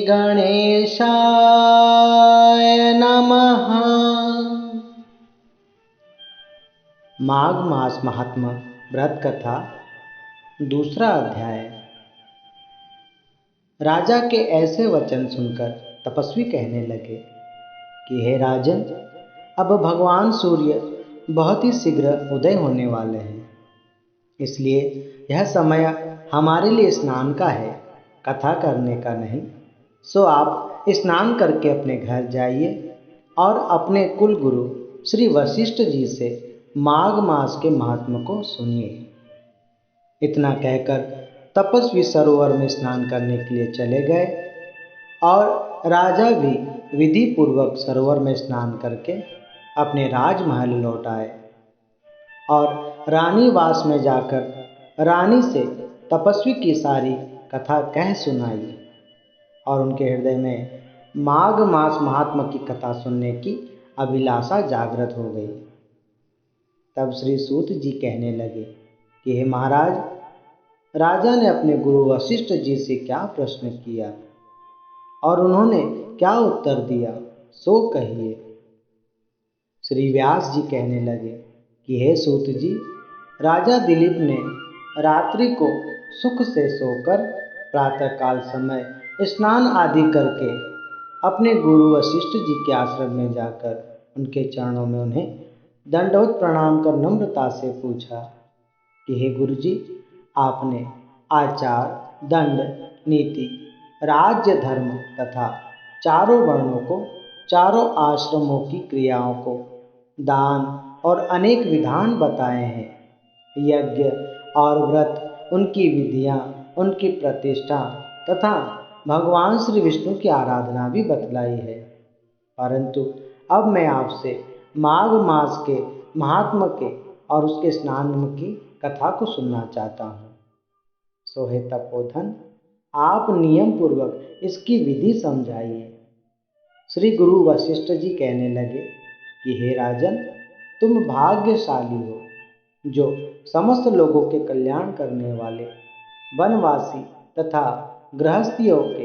गणेशाय नमः। माघ मास महात्मा व्रत कथा दूसरा अध्याय। राजा के ऐसे वचन सुनकर तपस्वी कहने लगे कि हे राजन, अब भगवान सूर्य बहुत ही शीघ्र उदय होने वाले हैं, इसलिए यह समय हमारे लिए स्नान का है, कथा करने का नहीं। सो आप स्नान करके अपने घर जाइए और अपने कुल गुरु श्री वशिष्ठ जी से माघ मास के महात्म को सुनिए। इतना कहकर तपस्वी सरोवर में स्नान करने के लिए चले गए और राजा भी विधि पूर्वक सरोवर में स्नान करके अपने राजमहल लौट आए और रानी वास में जाकर रानी से तपस्वी की सारी कथा कह सुनाई और उनके हृदय में माघ मास महात्मा की कथा सुनने की अभिलाषा जागृत हो गई। तब श्री सूत जी कहने लगे कि हे महाराज, राजा ने अपने गुरु वशिष्ठ जी से क्या प्रश्न किया और उन्होंने क्या उत्तर दिया, सो कहिए। श्री व्यास जी कहने लगे कि हे सूत जी, राजा दिलीप ने रात्रि को सुख से सोकर प्रातःकाल समय स्नान आदि करके अपने गुरु वशिष्ठ जी के आश्रम में जाकर उनके चरणों में उन्हें दंडवत प्रणाम कर नम्रता से पूछा कि हे गुरु जी, आपने आचार, दंड, नीति, राज्य, धर्म तथा चारों वर्णों को, चारों आश्रमों की क्रियाओं को, दान और अनेक विधान बताए हैं। यज्ञ और व्रत, उनकी विधियां, उनकी प्रतिष्ठा तथा भगवान श्री विष्णु की आराधना भी बतलाई है। परंतु अब मैं आपसे माघ मास के महात्म के और उसके स्नान की कथा को सुनना चाहता हूँ। सो हे तपोधन, आप नियम पूर्वक इसकी विधि समझाइए। श्री गुरु वशिष्ठ जी कहने लगे कि हे राजन, तुम भाग्यशाली हो जो समस्त लोगों के कल्याण करने वाले, वनवासी तथा गृहस्थियों के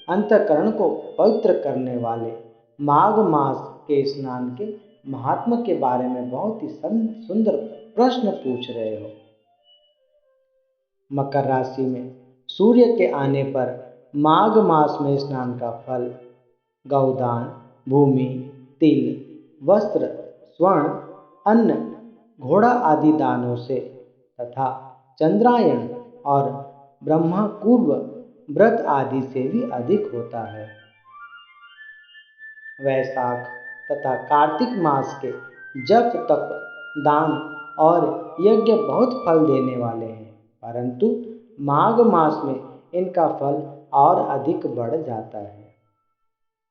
अंतःकरण को पवित्र करने वाले माघ मास के स्नान के महात्मा के बारे में बहुत ही सुंदर प्रश्न पूछ रहे हो। मकर राशि में सूर्य के आने पर माघ मास में स्नान का फल गौदान, भूमि, तिल, वस्त्र, स्वर्ण, अन्न, घोड़ा आदि दानों से तथा चंद्रायण और ब्रह्मपूर्व व्रत आदि से भी अधिक होता है। वैशाख तथा कार्तिक मास के जप, तप, दान और यज्ञ बहुत फल देने वाले हैं, परंतु माघ मास में इनका फल और अधिक बढ़ जाता है।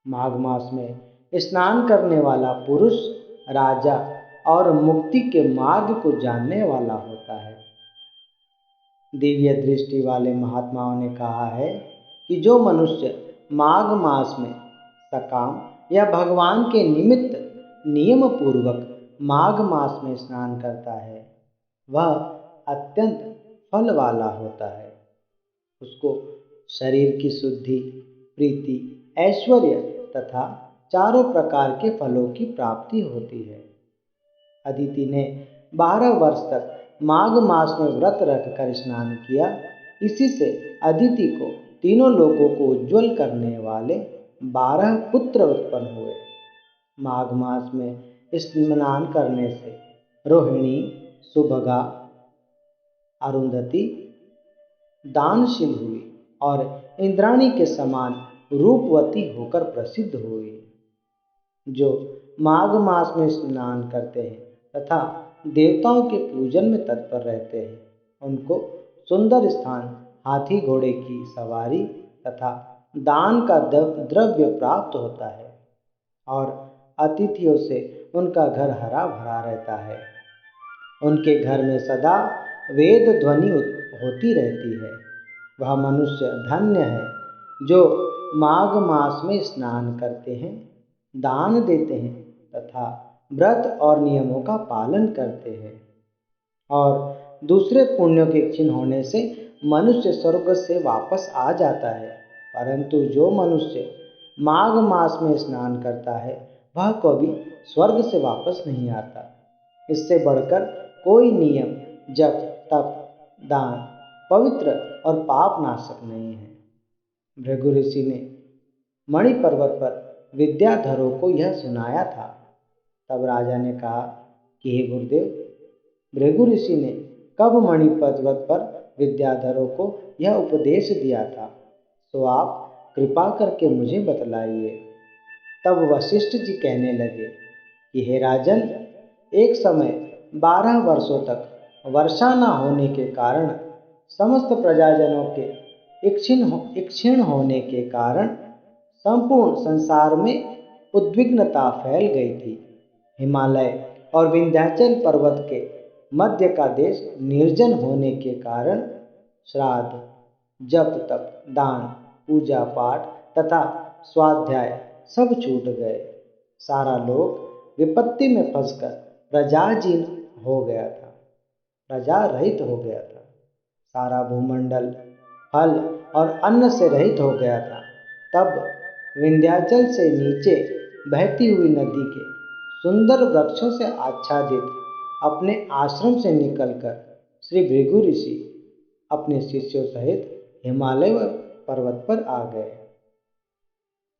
माघ मास में स्नान करने वाला पुरुष राजा और मुक्ति के मार्ग को जानने वाला होता है। दिव्य दृष्टि वाले महात्माओं ने कहा है कि जो मनुष्य माघ मास में सकाम या भगवान के निमित्त नियम पूर्वक माघ मास में स्नान करता है, वह अत्यंत फल वाला होता है। उसको शरीर की शुद्धि, प्रीति, ऐश्वर्य तथा चारों प्रकार के फलों की प्राप्ति होती है। अदिति ने 12 वर्ष तक माघ मास में व्रत रखकर स्नान किया। इसी से अदिति को तीनों लोकों को उज्ज्वल करने वाले 12 पुत्र उत्पन्न हुए। माघ मास में स्नान करने से रोहिणी, सुभगा, अरुंधति दानशील हुई और इंद्राणी के समान रूपवती होकर प्रसिद्ध हुई। जो माघ मास में स्नान करते हैं तथा देवताओं के पूजन में तत्पर रहते हैं, उनको सुंदर स्थान, हाथी घोड़े की सवारी तथा दान का द्रव्य प्राप्त होता है और अतिथियों से उनका घर हरा भरा रहता है। उनके घर में सदा वेद ध्वनि होती रहती है। वह मनुष्य धन्य है जो माघ मास में स्नान करते हैं, दान देते हैं तथा व्रत और नियमों का पालन करते हैं। और दूसरे पुण्यों के क्षीण होने से मनुष्य स्वर्ग से वापस आ जाता है परंतु जो मनुष्य माघ मास में स्नान करता है वह कभी स्वर्ग से वापस नहीं आता। इससे बढ़कर कोई नियम, जप, तप, दान, पवित्र और पाप नाशक नहीं है। भृगु ऋषि ने मणि पर्वत पर विद्याधरों को यह सुनाया था। तब राजा ने कहा कि हे गुरुदेव, भृगु ऋषि ने कब मणि पर्वत पर विद्याधरों को यह उपदेश दिया था, तो आप कृपा करके मुझे बतलाइए। तब वशिष्ठ जी कहने लगे कि हे राजन, एक समय 12 वर्षों तक वर्षा न होने के कारण समस्त प्रजाजनों के क्षीण होने के कारण संपूर्ण संसार में उद्विग्नता फैल गई थी। हिमालय और विंध्याचल पर्वत के मध्य का देश निर्जन होने के कारण श्राद्ध, जप, तप, दान, पूजा पाठ तथा स्वाध्याय सब छूट गए। सारा लोक विपत्ति में फंसकर प्रजाहीन हो गया था, प्रजा रहित हो गया था। सारा भूमंडल फल और अन्न से रहित हो गया था। तब विंध्याचल से नीचे बहती हुई नदी के सुंदर वृक्षों से आच्छादित अपने आश्रम से निकलकर श्री भृगु ऋषि अपने शिष्यों सहित हिमालय पर्वत पर आ गए।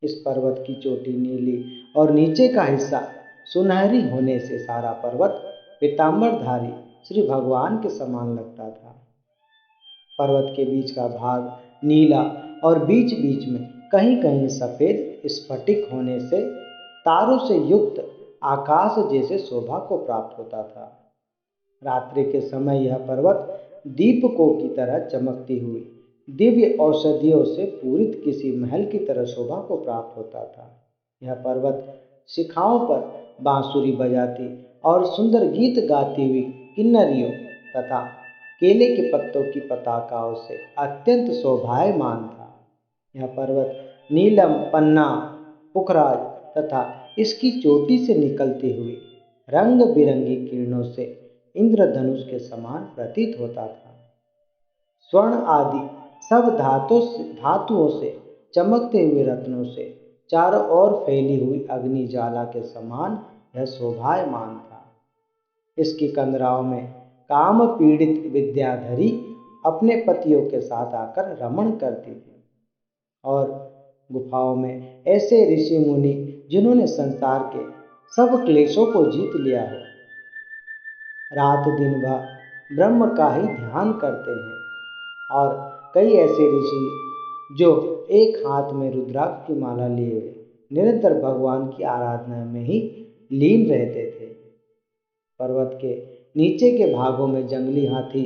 इस पर्वत की चोटी नीली और नीचे का हिस्सा सुनहरी होने से सारा पर्वत पीतांबरधारी श्री भगवान के समान लगता था। पर्वत के बीच का भाग नीला और बीच बीच में कहीं कहीं सफेद स्फटिक होने से तारों से युक्त आकाश जैसे शोभा को प्राप्त होता था। रात्रि के समय यह पर्वत दीपकों की तरह चमकती हुई दिव्य औषधियों से पूरित किसी महल की तरह शोभा को प्राप्त होता था। यह पर्वत शिखाओं पर बांसुरी बजाती और सुंदर गीत गाती हुई किन्नरियों तथा केले के पत्तों की पताकाओं से अत्यंत शोभायमान था। यह पर्वत नीलम, पन्ना, पुखराज तथा इसकी चोटी से निकलती हुई रंग बिरंगी किरणों से इंद्रधनुष के समान प्रतीत होता था। स्वर्ण आदि सब धातुओं से चमकते हुए रत्नों से चारों ओर फैली हुई अग्नि ज्वाला के समान यह शोभायमान था। इसकी कंदराओं में काम पीड़ित विद्याधरी अपने पतियों के साथ आकर रमण करती थी, और गुफाओं में ऐसे ऋषि मुनि जिन्होंने संसार के सब क्लेशों को जीत लिया हो, रात दिन वह ब्रह्म का ही ध्यान करते हैं। और कई ऐसे ऋषि जो एक हाथ में रुद्राक्ष की माला लिए हुए निरंतर भगवान की आराधना में ही लीन रहते थे। पर्वत के नीचे के भागों में जंगली हाथी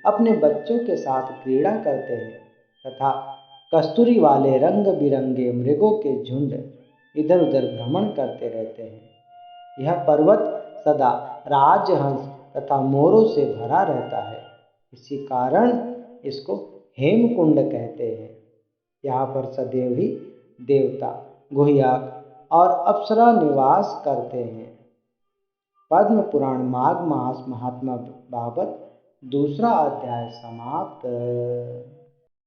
अपने बच्चों के साथ क्रीड़ा करते हैं तथा कस्तूरी वाले रंग बिरंगे मृगों के झुंड इधर उधर भ्रमण करते रहते हैं। यह पर्वत सदा राजहंस तथा मोरों से भरा रहता है। इसी कारण इसको हेमकुंड कहते हैं। यहाँ पर सदैव ही देवता, गुह्यक और अप्सरा निवास करते हैं। पद्म पुराण माघ मास महात्मा बाबत दूसरा अध्याय समाप्त।